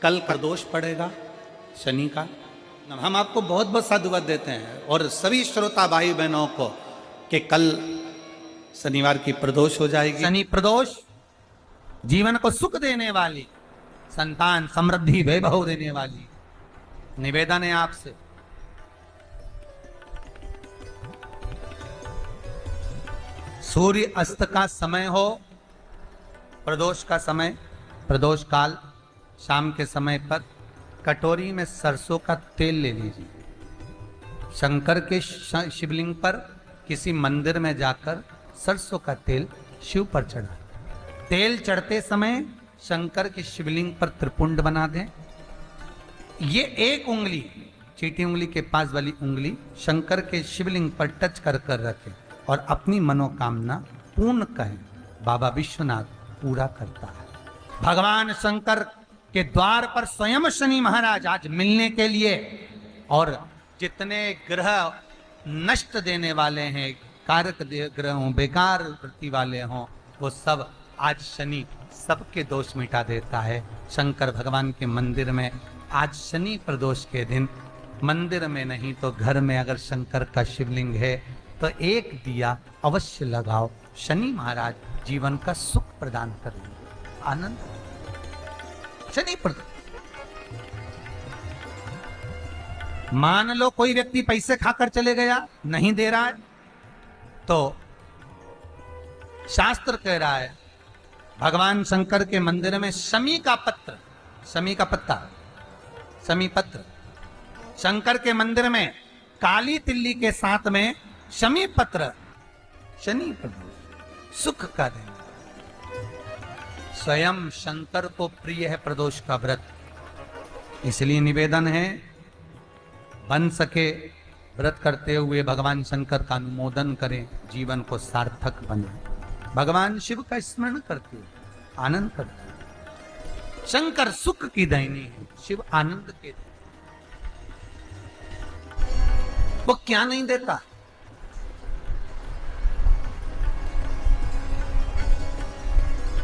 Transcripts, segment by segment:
कल प्रदोष पड़ेगा शनि का। हम आपको बहुत बहुत साधुवाद देते हैं और सभी श्रोता भाई बहनों को कि कल शनिवार की प्रदोष हो जाएगी। शनि प्रदोष जीवन को सुख देने वाली, संतान समृद्धि वैभव देने वाली। निवेदन है आपसे, सूर्य अस्त का समय हो, प्रदोष का समय, प्रदोष काल शाम के समय पर कटोरी में सरसों का तेल ले लीजिए। शंकर के शिवलिंग पर किसी मंदिर में जाकर सरसों का तेल शिव पर चढ़ा। तेल चढ़ते समय शंकर के शिवलिंग पर त्रिपुंड बना दें। ये एक उंगली, चीटी उंगली के पास वाली उंगली शंकर के शिवलिंग पर टच कर कर रखें और अपनी मनोकामना पूर्ण कहें। बाबा विश्वनाथ पूरा करता है। भगवान शंकर के द्वार पर स्वयं शनि महाराज आज मिलने के लिए, और जितने ग्रह नष्ट देने वाले हैं, कारक ग्रह हों, बेकार वृत्ति वाले हों, वो सब आज शनि सबके दोष मिटा देता है। शंकर भगवान के मंदिर में आज शनि प्रदोष के दिन, मंदिर में नहीं तो घर में अगर शंकर का शिवलिंग है तो एक दिया अवश्य लगाओ। शनि महाराज जीवन का सुख प्रदान करेंगे, आनंद। शनि प्रदोष, मान लो कोई व्यक्ति पैसे खाकर चले गया, नहीं दे रहा है, तो शास्त्र कह रहा है भगवान शंकर के मंदिर में शमी का पत्र, शमी का पत्ता, शमी पत्र, शंकर के मंदिर में काली तिल्ली के साथ में शमी पत्र, शनि प्रदोष सुख का दिन। स्वयं शंकर को प्रिय है प्रदोष का व्रत, इसलिए निवेदन है बन सके व्रत करते हुए भगवान शंकर का अनुमोदन करें, जीवन को सार्थक बने। भगवान शिव का स्मरण करते हुए आनंद करते। शंकर सुख की दैनी है, शिव आनंद के देते। वो क्या नहीं देता?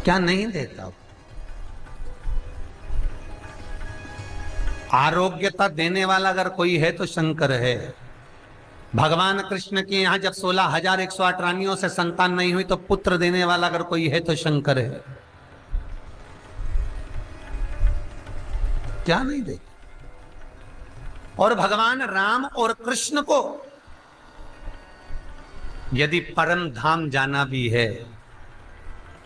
क्या नहीं देता? आरोग्यता देने वाला अगर कोई है तो शंकर है। भगवान कृष्ण के यहां जब 16,108 रानियों से संतान नहीं हुई तो पुत्र देने वाला अगर कोई है तो शंकर है। क्या नहीं दे? और भगवान राम और कृष्ण को यदि परम धाम जाना भी है,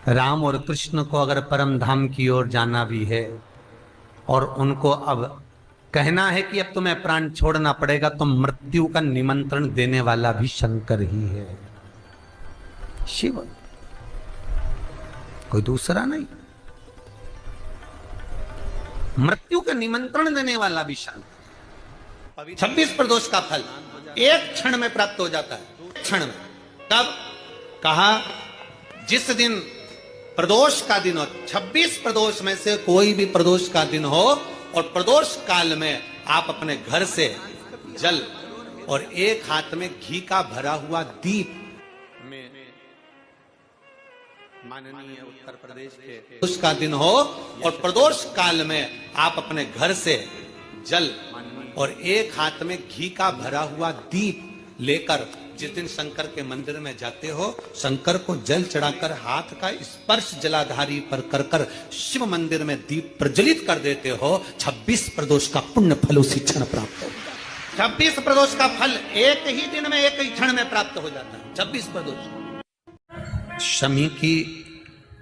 राम और कृष्ण को अगर परम धाम की ओर जाना भी है और उनको अब कहना है कि अब तुम्हें प्राण छोड़ना पड़ेगा, तो मृत्यु का निमंत्रण देने वाला भी शंकर ही है, शिव, कोई दूसरा नहीं। मृत्यु का निमंत्रण देने वाला भी शंकर। 26 प्रदोष का फल एक क्षण में प्राप्त हो जाता है, क्षण में। तब कहा जिस दिन प्रदोष का दिन हो, 26 प्रदोष में से कोई भी प्रदोष का दिन हो, और प्रदोष काल में आप अपने घर से जल और एक हाथ में घी का भरा हुआ दीप में, माननीय उत्तर प्रदेश के प्रदोष का दिन हो और प्रदोष काल में आप अपने घर से जल और एक हाथ में घी का भरा हुआ दीप लेकर जिस दिन शंकर के मंदिर में जाते हो, शंकर को जल चढ़ाकर हाथ का स्पर्श जलाधारी पर कर कर शिव मंदिर में दीप प्रज्वलित कर देते हो, 26 प्रदोष का पुण्य फल उसी क्षण प्राप्त होगा। 26 प्रदोष का फल एक ही दिन में, एक ही क्षण में प्राप्त हो जाता है। 26 प्रदोष। शमी की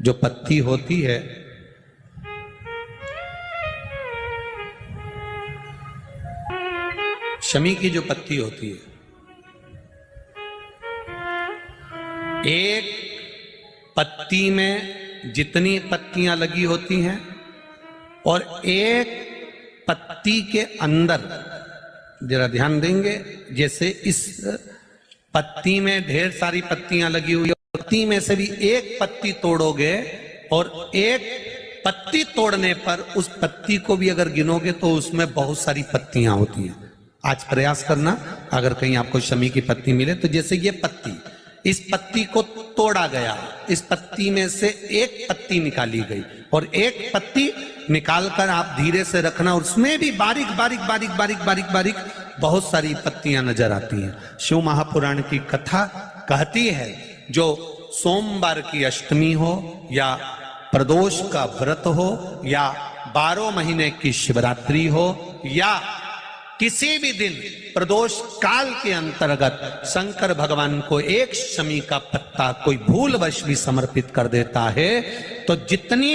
जो पत्ती होती है, शमी की जो पत्ती होती है, एक पत्ती में जितनी पत्तियां लगी होती हैं और एक पत्ती के अंदर, जरा ध्यान देंगे, जैसे इस पत्ती में ढेर सारी पत्तियां लगी हुई, पत्ती में से भी एक पत्ती तोड़ोगे और एक पत्ती तोड़ने पर उस पत्ती को भी अगर गिनोगे तो उसमें बहुत सारी पत्तियां होती हैं। आज प्रयास करना, अगर कहीं आपको शमी की पत्ती मिले तो जैसे ये पत्ती, इस पत्ती को तोड़ा गया, इस पत्ती में से एक पत्ती निकाली गई और एक पत्ती निकाल कर आप धीरे से रखना, और उसमें भी बारीक बारीक बारीक बारीक बारीक बारीक बहुत सारी पत्तियां नजर आती हैं। शिव महापुराण की कथा कहती है, जो सोमवार की अष्टमी हो या प्रदोष का व्रत हो या 12 महीने की शिवरात्रि हो या किसी भी दिन प्रदोष काल के अंतर्गत शंकर भगवान को एक शमी का पत्ता कोई भूलवश भी समर्पित कर देता है, तो जितनी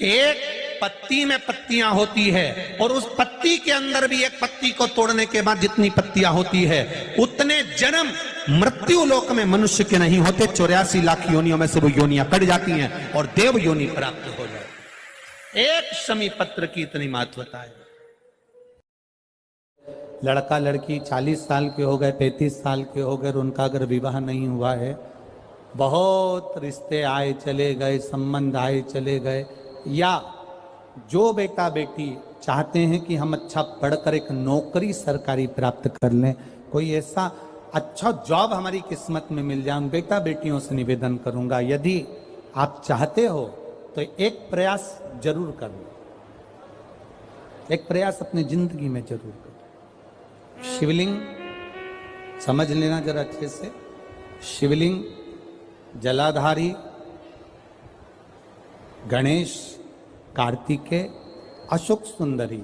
एक पत्ती में पत्तियां होती है और उस पत्ती के अंदर भी एक पत्ती को तोड़ने के बाद जितनी पत्तियां होती है, उतने जन्म मृत्यु लोक में मनुष्य के नहीं होते। 84 लाख योनियों में से वो योनियां कट जाती हैं और देव योनि प्राप्त हो जाए। एक शमी पत्र की इतनी महत्वता है। लड़का लड़की 40 साल के हो गए, 35 साल के हो गए, उनका अगर विवाह नहीं हुआ है, बहुत रिश्ते आए चले गए, संबंध आए चले गए, या जो बेटा बेटी चाहते हैं कि हम अच्छा पढ़कर एक नौकरी सरकारी प्राप्त कर लें, कोई ऐसा अच्छा जॉब हमारी किस्मत में मिल जाए, उन बेटा बेटियों से निवेदन करूंगा, यदि आप चाहते हो तो एक प्रयास जरूर करना, एक प्रयास अपनी जिंदगी में जरूर करना। शिवलिंग समझ लेना जरा अच्छे से, शिवलिंग जलाधारी गणेश, कार्तिकेय, अशोक सुंदरी,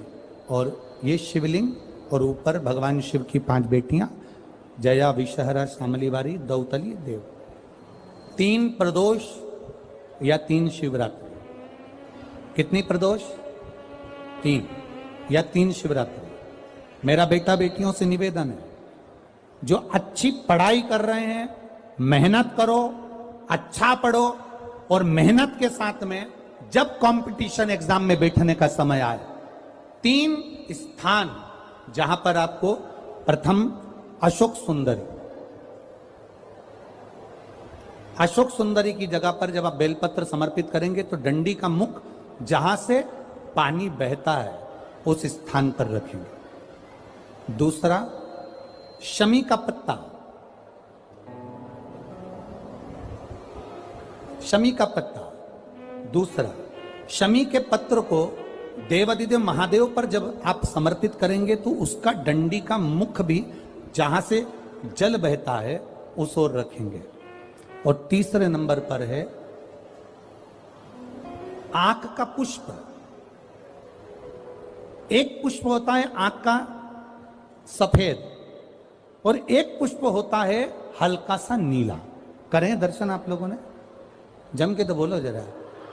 और ये शिवलिंग, और ऊपर भगवान शिव की 5 बेटियां, जया, विषहरा, शामलीवारी, दौतली, देव। 3 प्रदोष या 3 शिवरात्रि। कितनी प्रदोष? 3 या 3 शिवरात्रि। मेरा बेटा बेटियों से निवेदन है, जो अच्छी पढ़ाई कर रहे हैं, मेहनत करो, अच्छा पढ़ो, और मेहनत के साथ में जब कंपटीशन एग्जाम में बैठने का समय आए, 3 स्थान जहां पर आपको, प्रथम अशोक सुंदरी, अशोक सुंदरी की जगह पर जब आप बेलपत्र समर्पित करेंगे तो डंडी का मुख जहां से पानी बहता है उस स्थान पर रखेंगे। दूसरा, शमी का पत्ता, शमी का पत्ता। दूसरा, शमी के पत्र को देवादिदेव महादेव पर जब आप समर्पित करेंगे तो उसका डंडी का मुख भी जहां से जल बहता है उस ओर रखेंगे। और तीसरे नंबर पर है आंख का पुष्प। एक पुष्प होता है आंख का सफेद, और एक पुष्प होता है हल्का सा नीला। करें दर्शन आप लोगों ने? जम के तो बोलो जरा,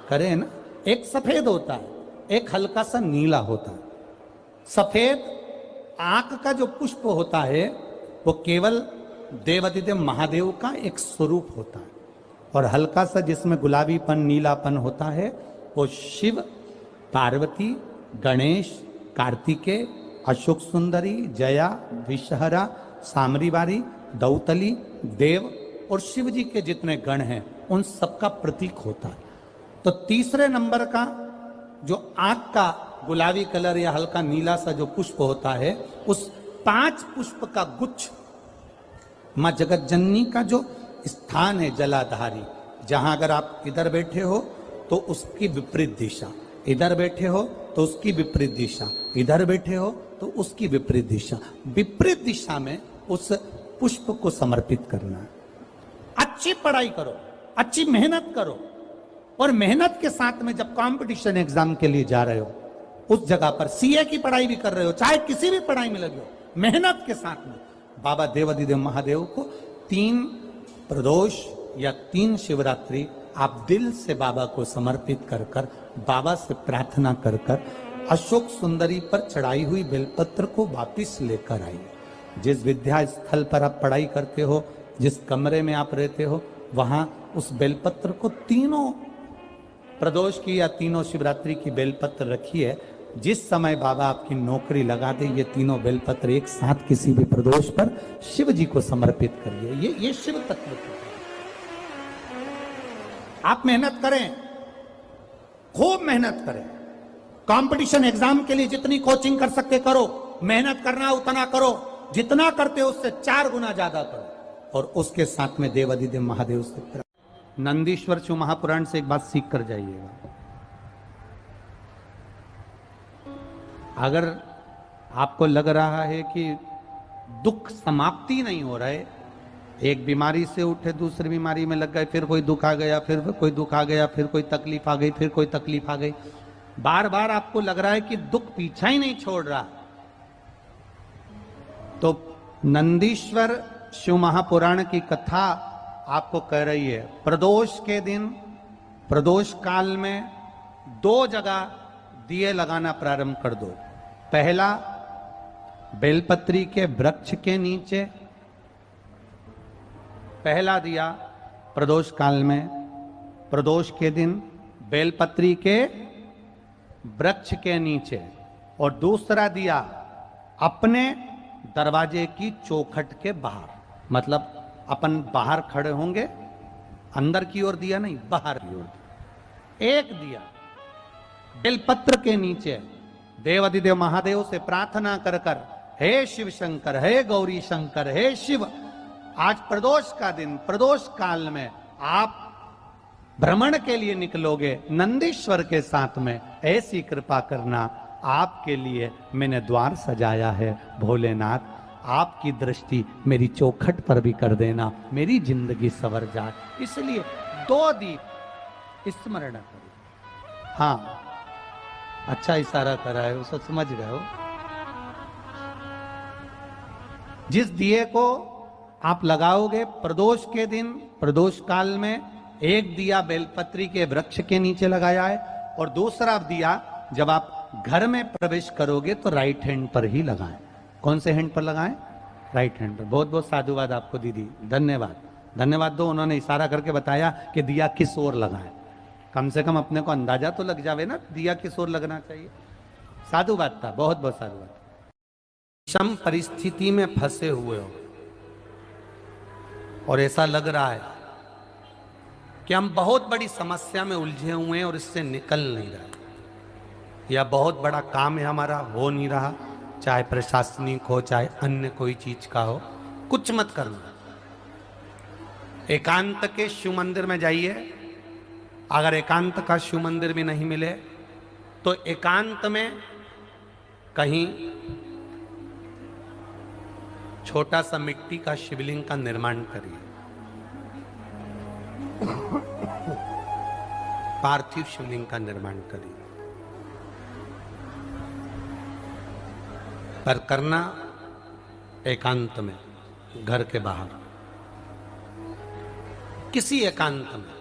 करें ना? एक सफेद होता है, एक हल्का सा नीला होता है। सफेद आंख का जो पुष्प होता है वो केवल देवादिदेव महादेव का एक स्वरूप होता है, और हल्का सा जिसमें गुलाबीपन, नीलापन होता है वो शिव, पार्वती, गणेश, कार्तिकेय, अशोक सुंदरी, जया, विषहरा, सामरीवारी, दौतली, देव और शिव जी के जितने गण हैं उन सबका प्रतीक होता है। तो तीसरे नंबर का जो आंख का गुलाबी कलर या हल्का नीला सा जो पुष्प होता है, उस 5 पुष्प का गुच्छ मां जगत जननी का जो स्थान है जलाधारी, जहां अगर आप इधर बैठे हो तो उसकी विपरीत दिशा, इधर बैठे हो तो उसकी विपरीत दिशा, इधर बैठे हो तो उसकी विपरीत दिशा, विपरीत दिशा में उस पुष्प को समर्पित करना है। अच्छी पढ़ाई करो, अच्छी मेहनत करो, और मेहनत के साथ में जब कंपटीशन एग्जाम के लिए जा रहे हो, उस जगह पर सीए की पढ़ाई भी कर रहे हो, चाहे किसी भी पढ़ाई में लगे हो, मेहनत के साथ में बाबा देवादिदेव महादेव को 3 प्रदोष या 3 शिवरात्रि आप दिल से बाबा को समर्पित कर कर, बाबा से प्रार्थना कर कर अशोक सुंदरी पर चढ़ाई हुई बेलपत्र को वापिस लेकर आइए। जिस विद्या स्थल पर आप पढ़ाई करते हो, जिस कमरे में आप रहते हो, वहां उस बेलपत्र को 3 प्रदोष की या 3 शिवरात्रि की बेलपत्र रखिए। जिस समय बाबा आपकी नौकरी लगा दे, ये 3 बेलपत्र एक साथ किसी भी प्रदोष पर शिव जी को समर्पित करिए। ये शिव तत्व है। आप मेहनत करें, खूब मेहनत करें, कंपटीशन एग्जाम के लिए जितनी कोचिंग कर सकते करो, मेहनत करना उतना करो, जितना करते हो उससे 4 गुना ज्यादा करो, और उसके साथ में देवादिदेव महादेव से नंदीश्वर शिव महापुराण से एक बात सीख कर जाइएगा। अगर आपको लग रहा है कि दुख समाप्ति नहीं हो रहे, एक बीमारी से उठे दूसरी बीमारी में लग गए, फिर कोई दुख आ गया, फिर कोई दुख आ गया, फिर कोई तकलीफ आ गई, फिर कोई तकलीफ आ गई, बार बार आपको लग रहा है कि दुख पीछा ही नहीं छोड़ रहा, तो नंदीश्वर शिव महापुराण की कथा आपको कह रही है, प्रदोष के दिन, प्रदोष काल में 2 जगह दिए लगाना प्रारंभ कर दो। पहला, बेलपत्री के वृक्ष के नीचे पहला दिया प्रदोष काल में, प्रदोष के दिन बेलपत्री के वृक्ष के नीचे, और दूसरा दिया अपने दरवाजे की चौखट के बाहर, मतलब अपन बाहर खड़े होंगे, अंदर की ओर दिया नहीं, बाहर की ओर। एक दिया बेलपत्र के नीचे देवाधिदेव महादेव से प्रार्थना कर कर, हे शिव शंकर, हे गौरी शंकर, हे शिव, आज प्रदोष का दिन, प्रदोष काल में आप भ्रमण के लिए निकलोगे नंदीश्वर के साथ में, ऐसी कृपा करना, आपके लिए मैंने द्वार सजाया है भोलेनाथ, आपकी दृष्टि मेरी चौखट पर भी कर देना, मेरी जिंदगी संवर जाए। इसलिए 2 दीप स्मरण करो। हाँ, अच्छा इशारा करा है, उसको समझ गए हो। जिस दिए को आप लगाओगे प्रदोष के दिन, प्रदोष काल में, एक दिया बेलपत्री के वृक्ष के नीचे लगाया है, और दूसरा दिया जब आप घर में प्रवेश करोगे तो राइट हैंड पर ही लगाएं। कौन से हैंड पर लगाएं? राइट हैंड पर। बहुत बहुत साधुवाद आपको दीदी, धन्यवाद, धन्यवाद दो, उन्होंने इशारा करके बताया कि दिया किस ओर लगाएं। कम से कम अपने को अंदाजा तो लग जावे ना, दिया किस ओर लगना चाहिए। साधुवाद था, बहुत बहुत साधुवाद। विषम परिस्थिति में फंसे हुए हो और ऐसा लग रहा है कि हम बहुत बड़ी समस्या में उलझे हुए हैं और इससे निकल नहीं रहे, या बहुत बड़ा काम है हमारा, हो नहीं रहा, चाहे प्रशासनिक हो चाहे अन्य कोई चीज का हो, कुछ मत करना। एकांत के शिव मंदिर में जाइए, अगर एकांत का शिव मंदिर भी नहीं मिले तो एकांत में कहीं छोटा सा मिट्टी का शिवलिंग का निर्माण करिए, पार्थिव शिवलिंग का निर्माण करिए, पर करना एकांत में, घर के बाहर। किसी एकांत में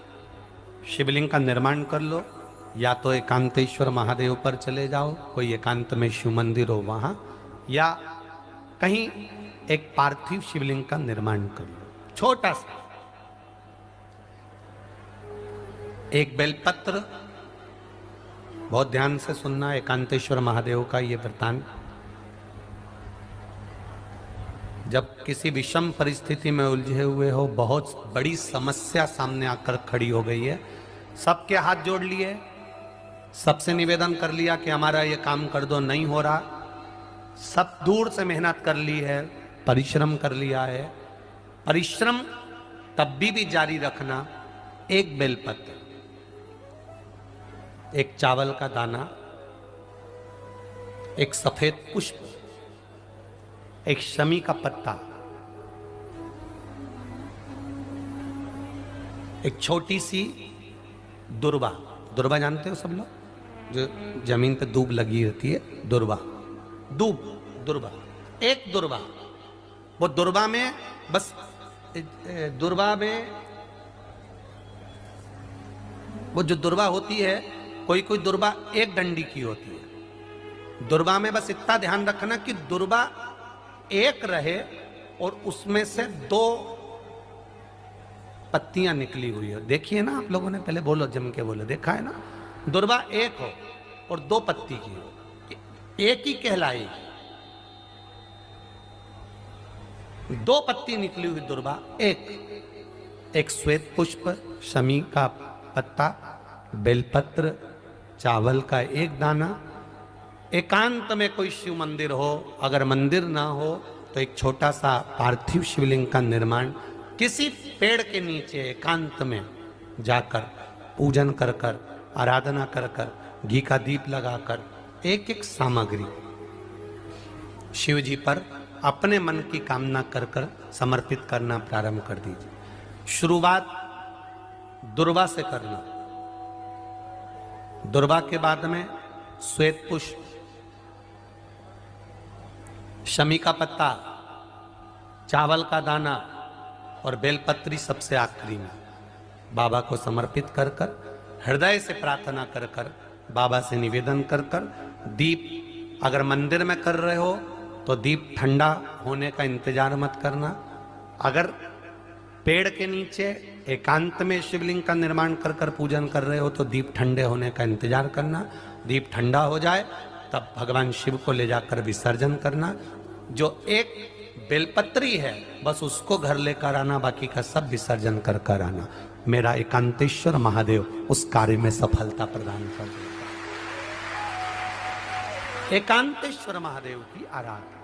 शिवलिंग का निर्माण कर लो, या तो एकांतेश्वर महादेव पर चले जाओ, कोई एकांत में शिव मंदिर हो वहां, या कहीं एक पार्थिव शिवलिंग का निर्माण कर लो, छोटा सा। एक बेलपत्र, बहुत ध्यान से सुनना, एकांतेश्वर महादेव का ये वृतांत। जब किसी विषम परिस्थिति में उलझे हुए हो, बहुत बड़ी समस्या सामने आकर खड़ी हो गई है, सबके हाथ जोड़ लिए, सबसे निवेदन कर लिया कि हमारा ये काम कर दो, नहीं हो रहा, सब दूर से मेहनत कर ली है, परिश्रम कर लिया है, परिश्रम तब भी जारी रखना। एक बेलपत्र, एक चावल का दाना, एक सफेद पुष्प, एक शमी का पत्ता, एक छोटी सी दुर्वा, दुर्वा जानते हो सब लोग, जो जमीन पे दूब लगी रहती है, दुर्वा, दूब, दुर्वा, एक दुर्वा, वो दुर्वा में बस, दुर्वा में वो जो दुर्वा होती है, कोई कोई दुर्वा एक डंडी की होती है, दुर्वा में बस इतना ध्यान रखना कि दुर्वा एक रहे और उसमें से 2 पत्तियां निकली हुई हो। देखिए ना आप लोगों ने, पहले बोलो, जम के बोलो, देखा है ना, दुर्वा एक हो और 2 पत्ती की हो, एक ही कहलाएगी। 2 पत्ती निकली हुई दुर्वा, एक श्वेत पुष्प, शमी का पत्ता, बेलपत्र, चावल का एक दाना। एकांत में कोई शिव मंदिर हो, अगर मंदिर ना हो तो एक छोटा सा पार्थिव शिवलिंग का निर्माण किसी पेड़ के नीचे एकांत में जाकर पूजन कर कर, आराधना कर कर, घी का दीप लगाकर एक एक सामग्री शिव जी पर अपने मन की कामना कर कर समर्पित करना प्रारंभ कर दीजिए। शुरुआत दुर्वा से करना। दुर्वा के बाद में श्वेत पुष्प, शमी का पत्ता, चावल का दाना और बेलपत्री सबसे आखिरी में बाबा को समर्पित कर कर हृदय से प्रार्थना कर कर बाबा से निवेदन कर कर दीप, अगर मंदिर में कर रहे हो तो दीप ठंडा होने का इंतजार मत करना। अगर पेड़ के नीचे एकांत में शिवलिंग का निर्माण कर कर पूजन कर रहे हो तो दीप ठंडे होने का इंतजार करना। दीप ठंडा हो जाए तब भगवान शिव को ले जाकर विसर्जन करना। जो एक बेलपत्री है बस उसको घर लेकर आना, बाकी का सब विसर्जन कर कर आना। मेरा एकांतेश्वर महादेव उस कार्य में सफलता प्रदान कर देगा। एकांतेश्वर महादेव की आराधना।